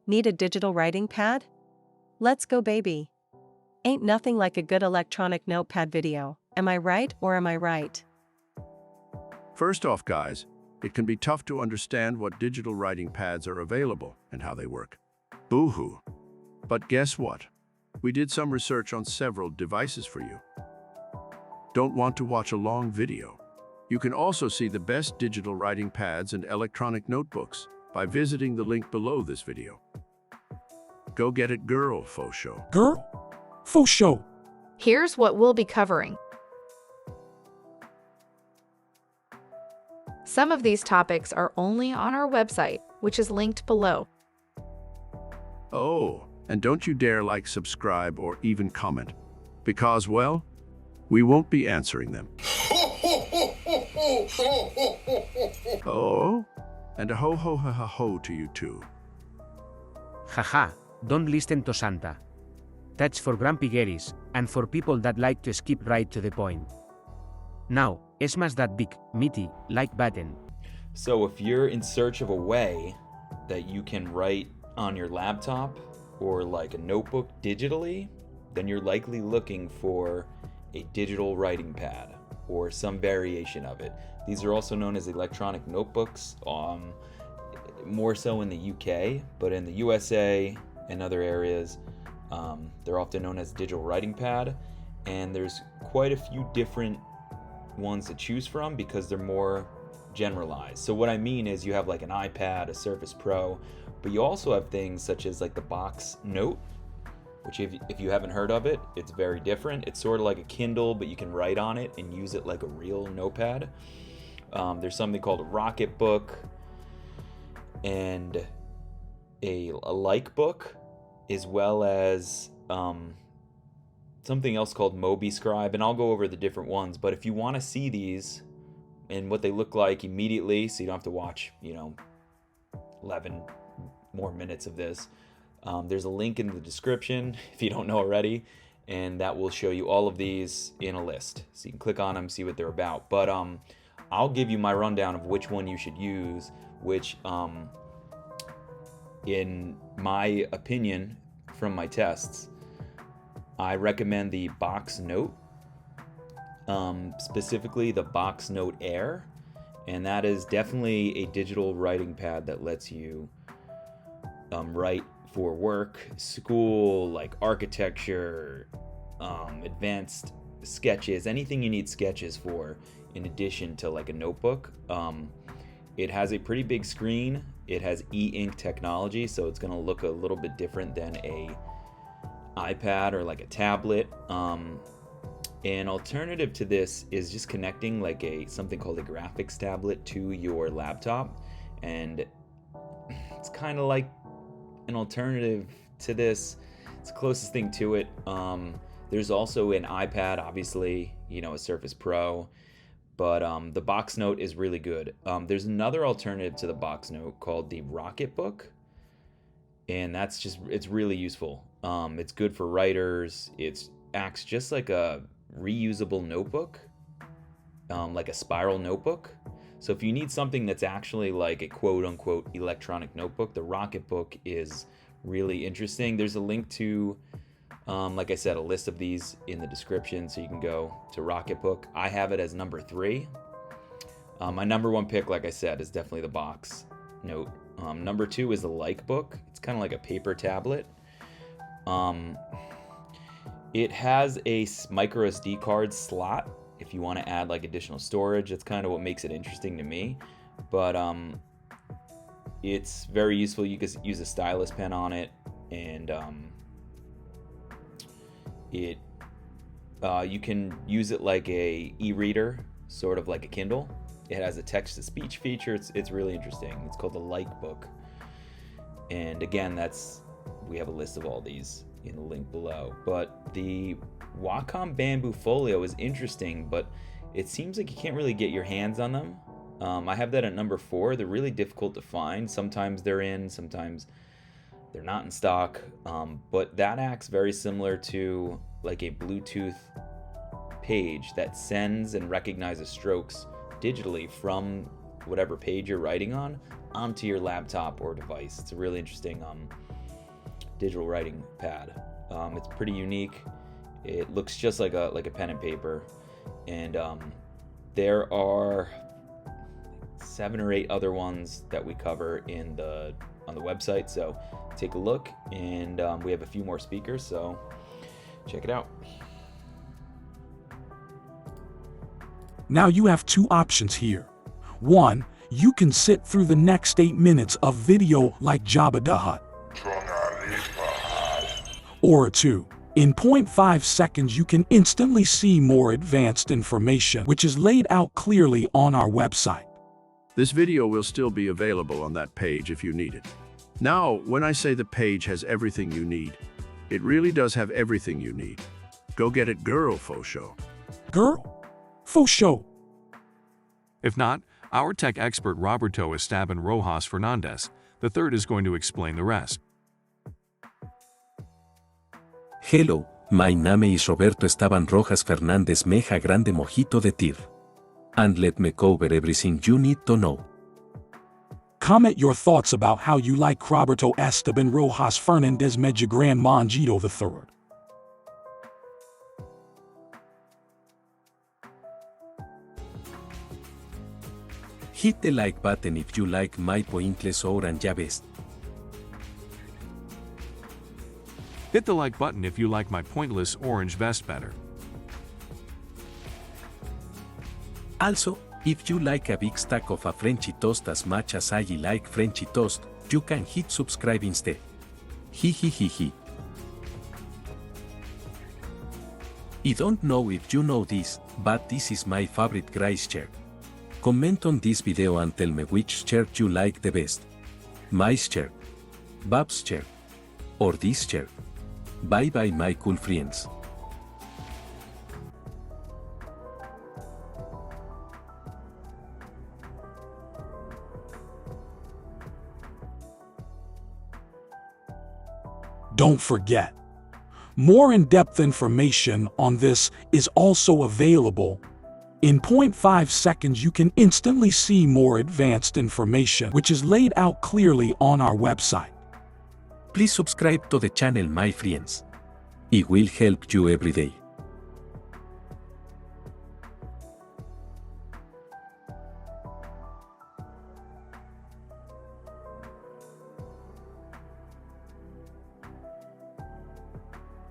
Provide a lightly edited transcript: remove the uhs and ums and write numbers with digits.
Need a digital writing pad? Let's go, baby. Ain't nothing like a good electronic notepad video, am I right or am I right? First off, guys, it can be tough to understand what digital writing pads are available and how they work. Boo-hoo. But guess what? We did some research on several devices for you. Don't want to watch a long video? You can also see the best digital writing pads and electronic notebooks by visiting the link below this video. Go get it, girl, faux show. Girl? Faux show. Here's what we'll be covering. Some of these topics are only on our website, which is linked below. Oh, and don't you dare like, subscribe, or even comment, because, well, we won't be answering them. Oh, and a ho ho ha ha ho to you too. Haha, don't listen to Santa. That's for grumpy Garys, and for people that like to skip right to the point. Now, smash that big, meaty like button. So if you're in search of a way that you can write on your laptop or like a notebook digitally, then you're likely looking for a digital writing pad or some variation of it. These are also known as electronic notebooks, more so in the UK, but in the USA and other areas, they're often known as digital writing pad, and there's quite a few different ones to choose from because they're more generalized. So what I mean is you have like an iPad, a Surface Pro, but you also have things such as like the BOOX Note, which if you haven't heard of it, it's very different. It's sort of like a Kindle, but you can write on it and use it like a real notepad. There's something called a LikeBook and a LikeBook, as well as something else called MobiScribe, and I'll go over the different ones. But if you want to see these and what they look like immediately, so you don't have to watch 11 more minutes of this, there's a link in the description if you don't know already, and that will show you all of these in a list, so you can click on them, see what they're about. But I'll give you my rundown of which one you should use, which in my opinion from my tests, I recommend the BOOX Note, specifically the BOOX Note Air, and that is definitely a digital writing pad that lets you write for work, school, like architecture, advanced sketches, anything you need sketches for, in addition to like a notebook. It has a pretty big screen. It has e-ink technology, so it's going to look a little bit different than a iPad or like a tablet. An alternative to this is just connecting like something called a graphics tablet to your laptop, and it's kind of like an alternative to this. It's the closest thing to it. There's also an iPad, obviously, a Surface Pro, but the BOOX Note is really good. There's another alternative to the BOOX Note called the LikeBook, and it's really useful. It's good for writers. It acts just like a reusable notebook, like a spiral notebook. So if you need something that's actually like a quote-unquote electronic notebook, the LikeBook is really interesting. There's a link to, like I said, a list of these in the description, so you can go to LikeBook. I have it as number 3. My number 1 pick, like I said, is definitely the BOOX Note. Number 2 is the LikeBook. It's kind of like a paper tablet. It has a micro SD card slot if you want to add like additional storage. That's kind of what makes it interesting to me. But it's very useful. You can use a stylus pen on it, and you can use it like a e-reader, sort of like a Kindle. It has a text-to-speech feature. It's really interesting. It's called the LikeBook. And again, we have a list of all these in the link below. But the Wacom Bamboo Folio is interesting, but it seems like you can't really get your hands on them. I have that at number 4. They're really difficult to find. Sometimes they're in, sometimes they're not in stock. But that acts very similar to like a Bluetooth page that sends and recognizes strokes digitally from whatever page you're writing on onto your laptop or device. It's a really interesting digital writing pad. It's pretty unique. It looks just like a pen and paper, and there are 7 or 8 other ones that we cover on the website. So take a look, and we have a few more speakers, so check it out. Now you have 2 options here. 1, you can sit through the next 8 minutes of video like Jabba the Hutt. Or 2, in 0.5 seconds you can instantly see more advanced information, which is laid out clearly on our website. This video will still be available on that page if you need it. Now, when I say the page has everything you need, it really does have everything you need. Go get it, girl, Folio. Girl? Folio. If not, our tech expert Roberto Esteban Rojas Fernandez III is going to explain the rest. Hello, my name is Roberto Esteban Rojas Fernandez Meja Grande Mojito de Tir. And let me cover everything you need to know. Comment your thoughts about how you like Roberto Esteban Rojas Fernandez Meja Grande Mojito III. Hit the like button if you like my pointless orange vest. Hit the like button if you like my pointless orange vest better. Also, if you like a big stack of a Frenchy toast as much as I like Frenchy toast, you can hit subscribe instead. Hi. I don't know if you know this, but this is my favorite Grace chair. Comment on this video and tell me which chair you like the best. My chair, Bab's chair, or this chair. Bye bye my cool friends. Don't forget, more in-depth information on this is also available. In 0.5 seconds you can instantly see more advanced information, which is laid out clearly on our website. Please subscribe to the channel my friends. It will help you every day.